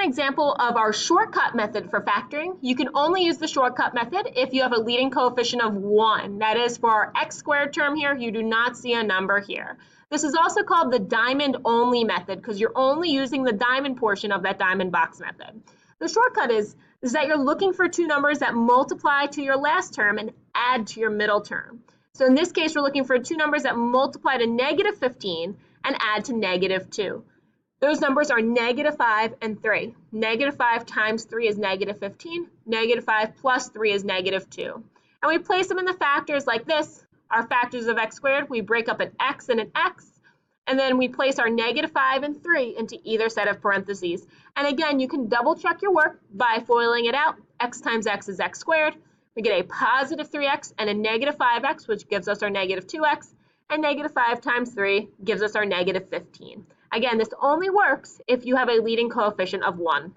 an example of our shortcut method for factoring. You can only use the shortcut method if you have a leading coefficient of 1. That is, for our x squared term here, you do not see a number here. This is also called the diamond only method because you're only using the diamond portion of that diamond box method. The shortcut is that you're looking for two numbers that multiply to your last term and add to your middle term. So in this case, we're looking for two numbers that multiply to negative 15 and add to negative 2. Those numbers are negative 5 and 3. Negative 5 times 3 is negative 15. Negative 5 plus 3 is negative 2. And we place them in the factors like this. Our factors of x squared, we break up an x and an x. And then we place our negative 5 and 3 into either set of parentheses. And again, you can double check your work by FOILing it out. X times x is x squared. We get a positive 3x and a negative 5x, which gives us our negative 2x. And negative 5 times 3 gives us our negative 15. Again, this only works if you have a leading coefficient of 1.